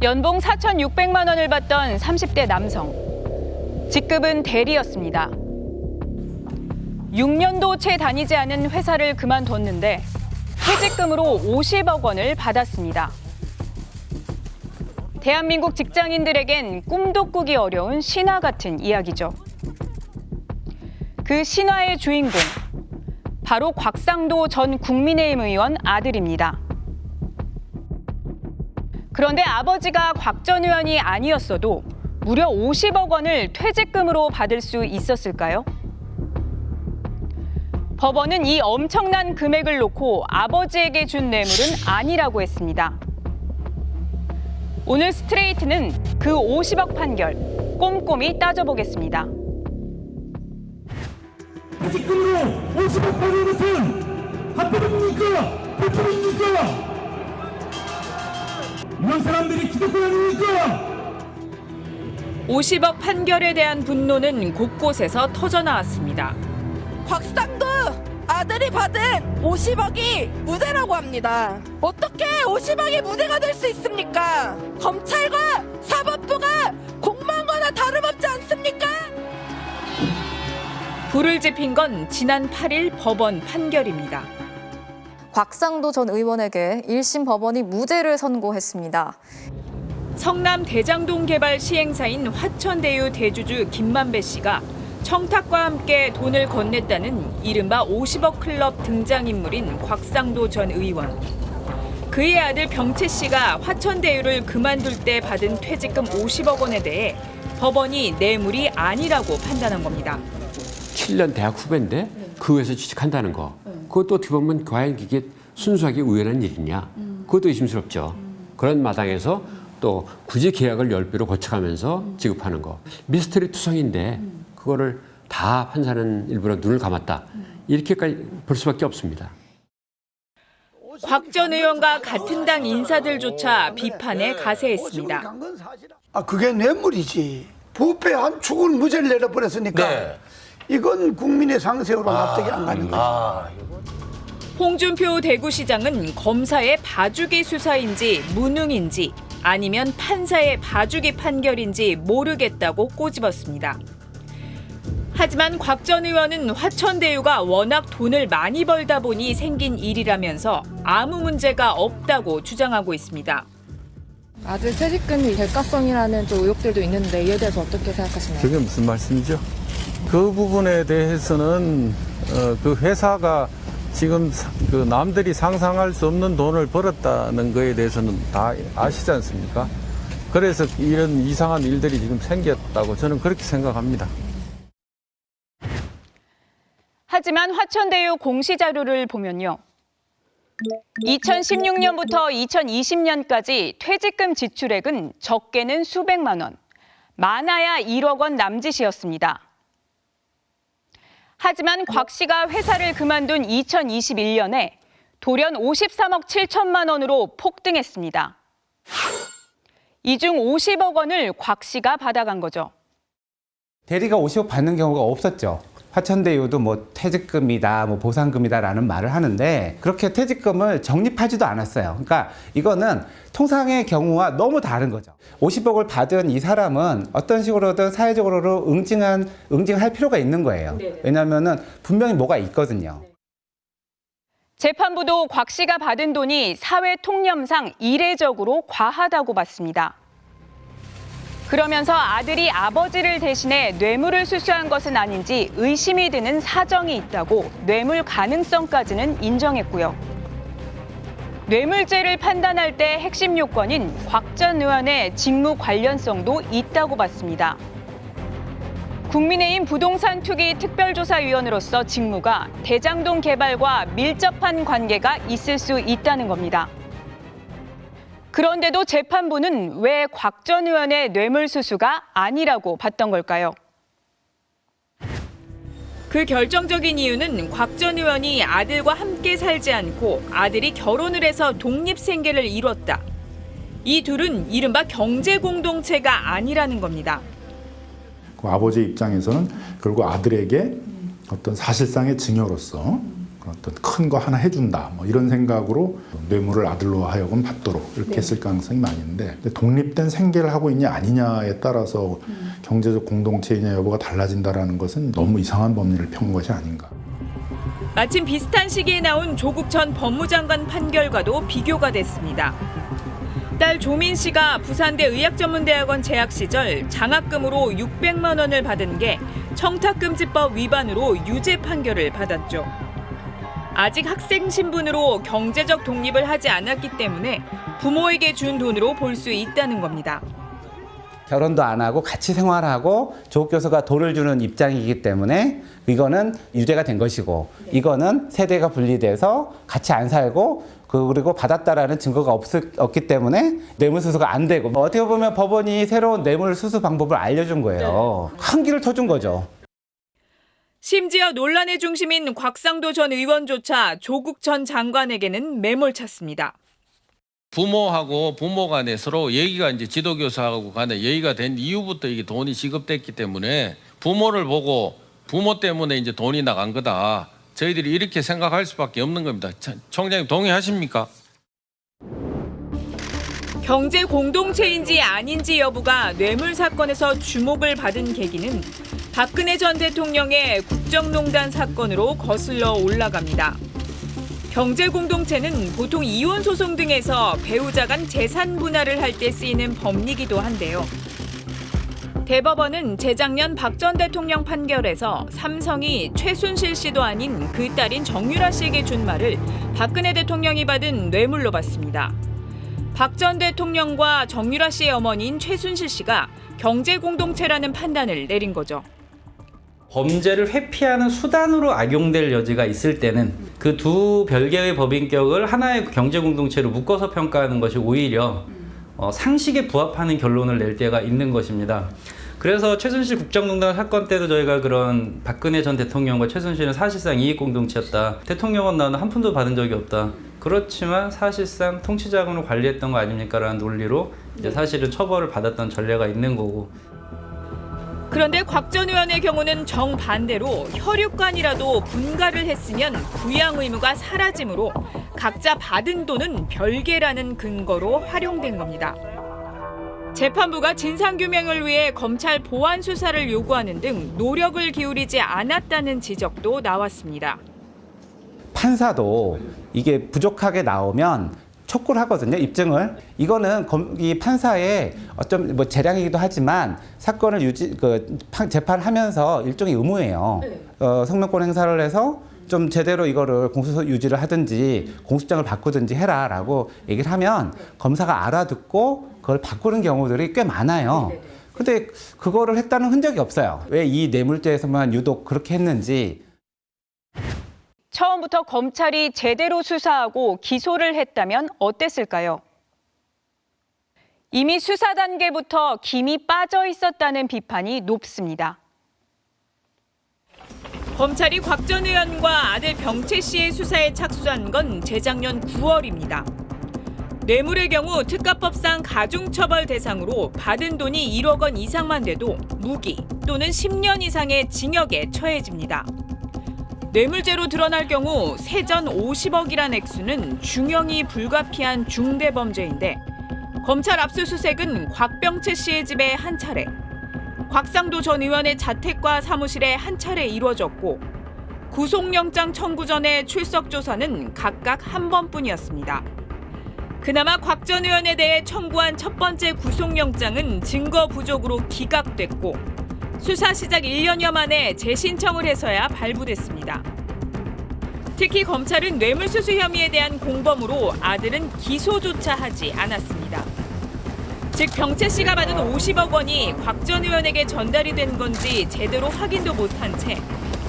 연봉 4,600만 원을 받던 30대 남성. 직급은 대리였습니다. 6년도 채 다니지 않은 회사를 그만뒀는데 퇴직금으로 50억 원을 받았습니다. 대한민국 직장인들에겐 꿈도 꾸기 어려운 신화 같은 이야기죠. 그 신화의 주인공, 바로 곽상도 전 국민의힘 의원 아들입니다. 그런데 아버지가 곽 전 의원이 아니었어도 무려 50억 원을 퇴직금으로 받을 수 있었을까요? 법원은 이 엄청난 금액을 놓고 아버지에게 준 뇌물은 아니라고 했습니다. 오늘 스트레이트는 그 50억 판결 꼼꼼히 따져보겠습니다. 퇴직금으로 50억 받은 것은 합법입니까? 불법입니까? 이런 사람들이 기득권 아닙니까? 50억 판결에 대한 분노는 곳곳에서 터져나왔습니다. 곽상도 아들이 받은 50억이 무죄라고 합니다. 어떻게 50억이 무죄가 될 수 있습니까? 검찰과 사법부가 공모한 거나 다름없지 않습니까? 불을 지핀 건 지난 8일 법원 판결입니다. 곽상도 전 의원에게 1심 법원이 무죄를 선고했습니다. 성남 대장동 개발 시행사인 화천대유 대주주 김만배 씨가 청탁과 함께 돈을 건넸다는 이른바 50억 클럽 등장인물인 곽상도 전 의원. 그의 아들 병채 씨가 화천대유를 그만둘 때 받은 퇴직금 50억 원에 대해 법원이 뇌물이 아니라고 판단한 겁니다. 7년 대학 후배인데 그 회사에 취직한다는 거. 그것도 어떻게 보면 과연 이게 순수하게 우연한 일이냐. 그것도 의심스럽죠. 그런 마당에서 또 굳이 계약을 10배로 거쳐가면서 지급하는 거. 미스터리 투성인데 그거를 다 판사는 일부러 눈을 감았다. 이렇게까지 볼 수밖에 없습니다. 곽 전 의원과 같은 당 인사들조차 비판에 가세했습니다. 그게 뇌물이지. 부패 한 축을 무죄를 내려버렸으니까 이건 국민의 상식으로 납득이 안 가는 거죠. 홍준표 대구시장은 검사의 봐주기 수사인지 무능인지 아니면 판사의 봐주기 판결인지 모르겠다고 꼬집었습니다. 하지만 곽 전 의원은 화천대유가 워낙 돈을 많이 벌다 보니 생긴 일이라면서 아무 문제가 없다고 주장하고 있습니다. 아들 퇴직금이 대가성이라는 또 의혹들도 있는데 이에 대해서 어떻게 생각하시나요? 그게 무슨 말씀이죠? 그 부분에 대해서는 그 회사가 지금 그 남들이 상상할 수 없는 돈을 벌었다는 거에 대해서는 다 아시지 않습니까? 그래서 이런 이상한 일들이 지금 생겼다고 저는 그렇게 생각합니다. 하지만 화천대유 공시자료를 보면요. 2016년부터 2020년까지 퇴직금 지출액은 적게는 수백만 원, 많아야 1억 원 남짓이었습니다. 하지만 곽 씨가 회사를 그만둔 2021년에 돌연 53억 7천만 원으로 폭등했습니다. 이 중 50억 원을 곽 씨가 받아간 거죠. 대리가 50억 받는 경우가 없었죠. 화천대유도 뭐 퇴직금이다, 뭐 보상금이다라는 말을 하는데 그렇게 퇴직금을 적립하지도 않았어요. 그러니까 이거는 통상의 경우와 너무 다른 거죠. 50억을 받은 이 사람은 어떤 식으로든 사회적으로 응징할 필요가 있는 거예요. 왜냐하면은 분명히 뭐가 있거든요. 재판부도 곽 씨가 받은 돈이 사회 통념상 이례적으로 과하다고 봤습니다. 그러면서 아들이 아버지를 대신해 뇌물을 수수한 것은 아닌지 의심이 드는 사정이 있다고 뇌물 가능성까지는 인정했고요. 뇌물죄를 판단할 때 핵심 요건인 곽 전 의원의 직무 관련성도 있다고 봤습니다. 국민의힘 부동산 투기 특별조사위원으로서 직무가 대장동 개발과 밀접한 관계가 있을 수 있다는 겁니다. 그런데도 재판부는 왜 곽 전 의원의 뇌물수수가 아니라고 봤던 걸까요? 그 결정적인 이유는 곽 전 의원이 아들과 함께 살지 않고 아들이 결혼을 해서 독립생계를 이뤘다. 이 둘은 이른바 경제공동체가 아니라는 겁니다. 그 아버지 입장에서는 결국 아들에게 어떤 사실상의 증여로서 그런 어떤 큰 거 하나 해준다 뭐 이런 생각으로 뇌물을 아들로 하여금 받도록 이렇게 했을 가능성이 많이 있는데 독립된 생계를 하고 있냐 아니냐에 따라서 경제적 공동체이냐 여부가 달라진다라는 것은 너무 이상한 법리를 펴은 것이 아닌가. 마침 비슷한 시기에 나온 조국 전 법무장관 판결과도 비교가 됐습니다. 딸 조민 씨가 부산대 의학전문대학원 재학 시절 장학금으로 600만 원을 받은 게 청탁금지법 위반으로 유죄 판결을 받았죠. 아직 학생 신분으로 경제적 독립을 하지 않았기 때문에 부모에게 준 돈으로 볼 수 있다는 겁니다. 결혼도 안 하고 같이 생활하고 조국 교수가 돈을 주는 입장이기 때문에 이거는 유죄가 된 것이고 이거는 세대가 분리돼서 같이 안 살고 그리고 받았다라는 증거가 없기 때문에 뇌물수수가 안 되고 어떻게 보면 법원이 새로운 뇌물수수 방법을 알려준 거예요. 한기를 터준 거죠. 심지어 논란의 중심인 곽상도 전 의원조차 조국 전 장관에게는 매몰찼습니다. 부모하고 부모 간에 서로 얘기가 이제 지도교사하고 간에 얘기가 된 이후부터 이게 돈이 지급됐기 때문에 부모를 보고 부모 때문에 이제 돈이 나간 거다. 저희들이 이렇게 생각할 수밖에 없는 겁니다. 총장님 동의하십니까? 경제 공동체인지 아닌지 여부가 뇌물 사건에서 주목을 받은 계기는 박근혜 전 대통령의 국정농단 사건으로 거슬러 올라갑니다. 경제 공동체는 보통 이혼 소송 등에서 배우자 간 재산 분할을 할 때 쓰이는 법리기도 한데요. 대법원은 재작년 박 전 대통령 판결에서 삼성이 최순실 씨도 아닌 그 딸인 정유라 씨에게 준 말을 박근혜 대통령이 받은 뇌물로 봤습니다. 박 전 대통령과 정유라 씨의 어머니인 최순실 씨가 경제 공동체라는 판단을 내린 거죠. 범죄를 회피하는 수단으로 악용될 여지가 있을 때는 그 두 별개의 법인격을 하나의 경제 공동체로 묶어서 평가하는 것이 오히려 상식에 부합하는 결론을 낼 때가 있는 것입니다. 그래서 최순실 국정농단 사건 때도 저희가 그런 박근혜 전 대통령과 최순실은 사실상 이익공동체였다. 대통령은 나는 한 푼도 받은 적이 없다. 그렇지만 사실상 통치자금을 관리했던 거 아닙니까? 라는 논리로 이제 사실은 처벌을 받았던 전례가 있는 거고. 그런데 곽 전 의원의 경우는 정반대로 혈육관이라도 분가를 했으면 부양 의무가 사라지므로 각자 받은 돈은 별개라는 근거로 활용된 겁니다. 재판부가 진상규명을 위해 검찰 보완 수사를 요구하는 등 노력을 기울이지 않았다는 지적도 나왔습니다. 판사도 이게 부족하게 나오면 촉구를 하거든요, 입증을. 이거는 이 판사의 어쩜 뭐 재량이기도 하지만 사건을 재판을 하면서 일종의 의무예요. 성명권 행사를 해서 좀 제대로 이거를 공소 유지를 하든지 공소장을 바꾸든지 해라라고 얘기를 하면 검사가 알아듣고 그걸 바꾸는 경우들이 꽤 많아요. 근데 그거를 했다는 흔적이 없어요. 왜 이 뇌물죄에서만 유독 그렇게 했는지. 처음부터 검찰이 제대로 수사하고 기소를 했다면 어땠을까요? 이미 수사 단계부터 김이 빠져 있었다는 비판이 높습니다. 검찰이 곽 전 의원과 아들 병채 씨의 수사에 착수한 건 재작년 9월입니다. 뇌물의 경우 특가법상 가중처벌 대상으로 받은 돈이 1억 원 이상만 돼도 무기 또는 10년 이상의 징역에 처해집니다. 뇌물죄로 드러날 경우 세전 50억이란 액수는 중형이 불가피한 중대범죄인데 검찰 압수수색은 곽병채 씨의 집에 한 차례, 곽상도 전 의원의 자택과 사무실에 한 차례 이루어졌고 구속영장 청구 전에 출석 조사는 각각 한 번뿐이었습니다. 그나마 곽 전 의원에 대해 청구한 첫 번째 구속영장은 증거 부족으로 기각됐고 수사 시작 1년여 만에 재신청을 해서야 발부됐습니다. 특히 검찰은 뇌물수수 혐의에 대한 공범으로 아들은 기소조차 하지 않았습니다. 즉 병채 씨가 받은 50억 원이 곽 전 의원에게 전달이 된 건지 제대로 확인도 못한 채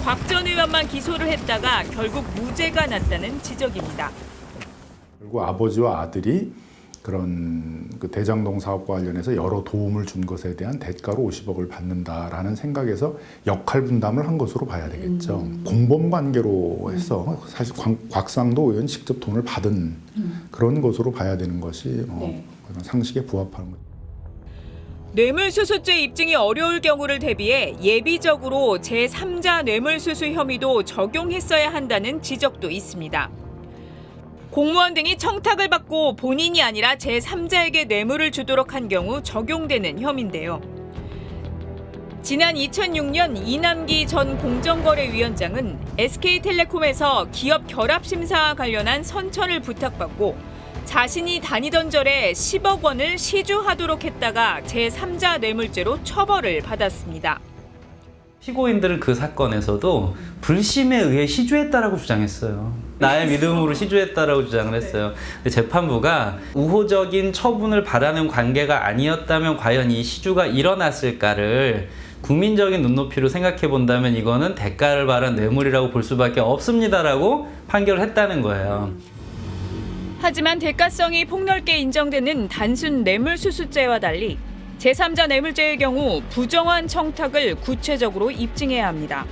곽 전 의원만 기소를 했다가 결국 무죄가 났다는 지적입니다. 그리고 아버지와 아들이 그런 그 대장동 사업과 관련해서 여러 도움을 준 것에 대한 대가로 50억을 받는다라는 생각에서 역할 분담을 한 것으로 봐야 되겠죠. 공범 관계로 해서 사실 곽상도 의원 직접 돈을 받은 그런 것으로 봐야 되는 것이 상식에 부합하는 거죠. 뇌물수수죄 입증이 어려울 경우를 대비해 예비적으로 제3자 뇌물수수 혐의도 적용했어야 한다는 지적도 있습니다. 공무원 등이 청탁을 받고 본인이 아니라 제3자에게 뇌물을 주도록 한 경우 적용되는 혐의인데요. 지난 2006년 이남기 전 공정거래위원장은 SK텔레콤에서 기업 결합심사와 관련한 선처를 부탁받고 자신이 다니던 절에 10억 원을 시주하도록 했다가 제3자 뇌물죄로 처벌을 받았습니다. 피고인들은 그 사건에서도 불심에 의해 시주했다라고 주장했어요. 나의 믿음으로 시주했다라고 주장을 했어요. 근데 재판부가 우호적인 처분을 바라는 관계가 아니었다면 과연 이 시주가 일어났을까를 국민적인 눈높이로 생각해 본다면 이거는 대가를 바란 뇌물이라고 볼 수밖에 없습니다라고 판결을 했다는 거예요. 하지만 대가성이 폭넓게 인정되는 단순 뇌물수수죄와 달리 제3자 뇌물죄의 경우 부정한 청탁을 구체적으로 입증해야 합니다.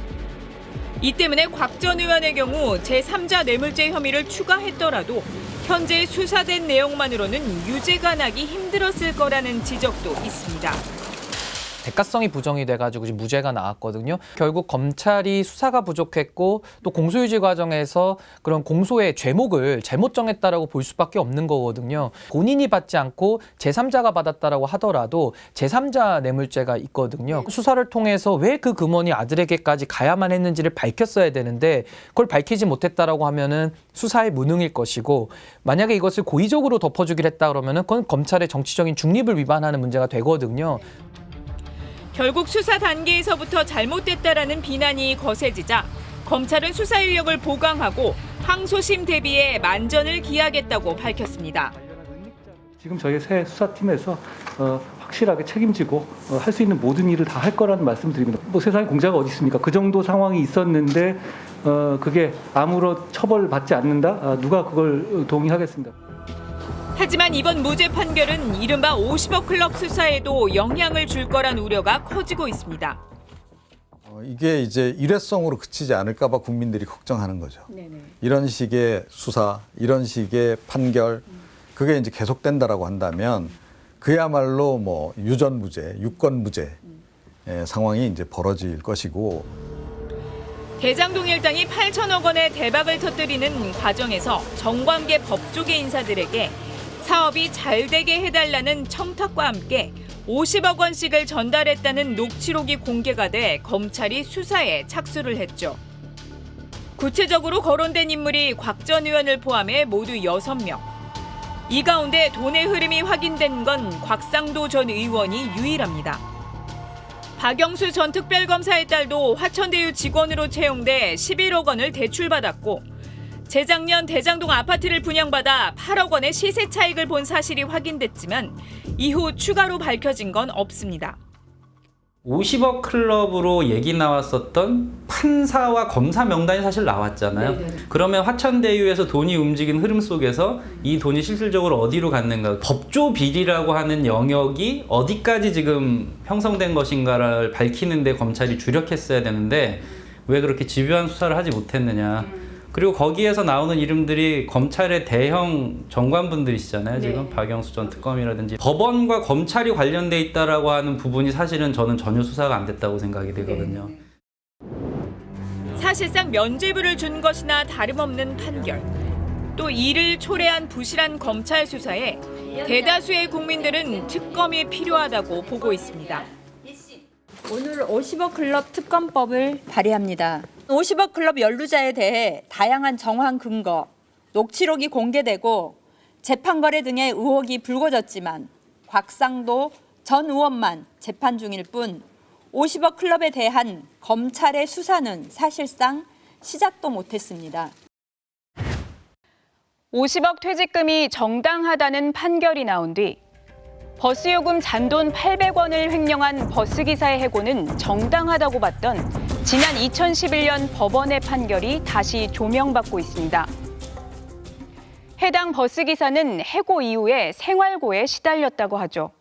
이 때문에 곽 전 의원의 경우 제3자 뇌물죄 혐의를 추가했더라도 현재 수사된 내용만으로는 유죄가 나기 힘들었을 거라는 지적도 있습니다. 대가성이 부정이 돼가지고 지금 무죄가 나왔거든요. 결국 검찰이 수사가 부족했고 또 공소유지 과정에서 그런 공소의 죄목을 잘못 정했다라고 볼 수밖에 없는 거거든요. 본인이 받지 않고 제3자가 받았다라고 하더라도 제3자 뇌물죄가 있거든요. 수사를 통해서 왜 그 금원이 아들에게까지 가야만 했는지를 밝혔어야 되는데 그걸 밝히지 못했다라고 하면은 수사의 무능일 것이고 만약에 이것을 고의적으로 덮어주기로 했다 그러면은 그건 검찰의 정치적인 중립을 위반하는 문제가 되거든요. 결국 수사 단계에서부터 잘못됐다라는 비난이 거세지자 검찰은 수사 인력을 보강하고 항소심 대비에 만전을 기하겠다고 밝혔습니다. 지금 저희 새 수사팀에서 확실하게 책임지고 할 수 있는 모든 일을 다 할 거라는 말씀을 드립니다. 뭐 세상에 공자가 어디 있습니까? 그 정도 상황이 있었는데 그게 아무런 처벌받지 않는다? 누가 그걸 동의하겠습니다. 하지만 이번 무죄 판결은 이른바 50억 클럽 수사에도 영향을 줄 거란 우려가 커지고 있습니다. 이게 이제 일회성으로 그치지 않을까 봐 국민들이 걱정하는 거죠. 네네. 이런 식의 수사, 이런 식의 판결, 그게 이제 계속된다라고 한다면 그야말로 뭐 유전무죄, 유권무죄 상황이 이제 벌어질 것이고. 대장동 일당이 8천억 원의 대박을 터뜨리는 과정에서 정관계 법조계 인사들에게 사업이 잘 되게 해달라는 청탁과 함께 50억 원씩을 전달했다는 녹취록이 공개가 돼 검찰이 수사에 착수를 했죠. 구체적으로 거론된 인물이 곽 전 의원을 포함해 모두 6명. 이 가운데 돈의 흐름이 확인된 건 곽상도 전 의원이 유일합니다. 박영수 전 특별검사의 딸도 화천대유 직원으로 채용돼 11억 원을 대출받았고 재작년 대장동 아파트를 분양받아 8억 원의 시세 차익을 본 사실이 확인됐지만 이후 추가로 밝혀진 건 없습니다. 50억 클럽으로 얘기 나왔었던 판사와 검사 명단이 사실 나왔잖아요. 네네. 그러면 화천대유에서 돈이 움직인 흐름 속에서 이 돈이 실질적으로 어디로 갔는가, 법조 비리라고 하는 영역이 어디까지 지금 형성된 것인가를 밝히는 데 검찰이 주력했어야 되는데 왜 그렇게 집요한 수사를 하지 못했느냐. 그리고 거기에서 나오는 이름들이 검찰의 대형 정관분들이시잖아요. 지금 박영수 전 특검이라든지 법원과 검찰이 관련돼 있다라고 하는 부분이 사실은 저는 전혀 수사가 안 됐다고 생각이 되거든요. 사실상 면죄부를 준 것이나 다름없는 판결. 또 이를 초래한 부실한 검찰 수사에 대다수의 국민들은 특검이 필요하다고 보고 있습니다. 오늘 50억 클럽 특검법을 발의합니다. 50억 클럽 연루자에 대해 다양한 정황 근거, 녹취록이 공개되고 재판 거래 등의 의혹이 불거졌지만 곽상도 전 의원만 재판 중일 뿐 50억 클럽에 대한 검찰의 수사는 사실상 시작도 못했습니다. 50억 퇴직금이 정당하다는 판결이 나온 뒤 버스요금 잔돈 800원을 횡령한 버스기사의 해고는 정당하다고 봤던 지난 2011년 법원의 판결이 다시 조명받고 있습니다. 해당 버스기사는 해고 이후에 생활고에 시달렸다고 하죠.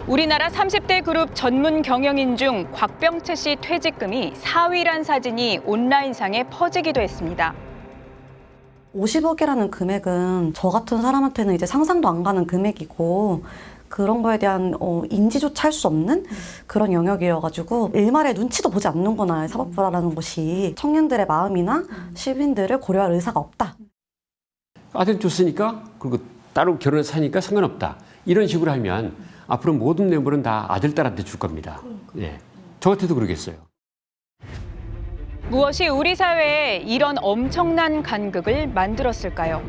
우리나라 30대 그룹 전문 경영인 중 곽병채 씨 퇴직금이 4위란 사진이 온라인상에 퍼지기도 했습니다. 50억이라는 금액은 저 같은 사람한테는 이제 상상도 안 가는 금액이고 그런 거에 대한 인지조차 할 수 없는 그런 영역이어가지고 일말의 눈치도 보지 않는구나, 사법부라는 곳이. 청년들의 마음이나 시민들을 고려할 의사가 없다. 아들 줬으니까, 그리고 따로 결혼해서 사니까 상관없다. 이런 식으로 하면 앞으로 모든 뇌물은 다 아들, 딸한테 줄 겁니다. 네. 저 같아도 그러겠어요. 무엇이 우리 사회에 이런 엄청난 간극을 만들었을까요?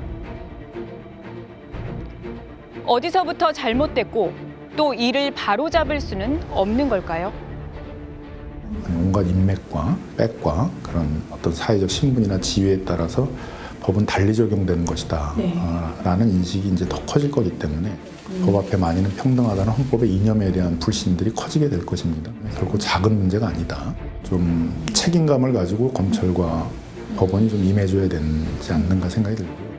어디서부터 잘못됐고 또 이를 바로잡을 수는 없는 걸까요? 온갖 인맥과 백과 그런 어떤 사회적 신분이나 지위에 따라서 법은 달리 적용되는 것이다 라는 인식이 이제 더 커질 거기 때문에 법 앞에 만인은 평등하다는 헌법의 이념에 대한 불신들이 커지게 될 것입니다. 결코 작은 문제가 아니다. 좀 책임감을 가지고 검찰과 법원이 좀 임해줘야 되지 않는가 생각이 들고요.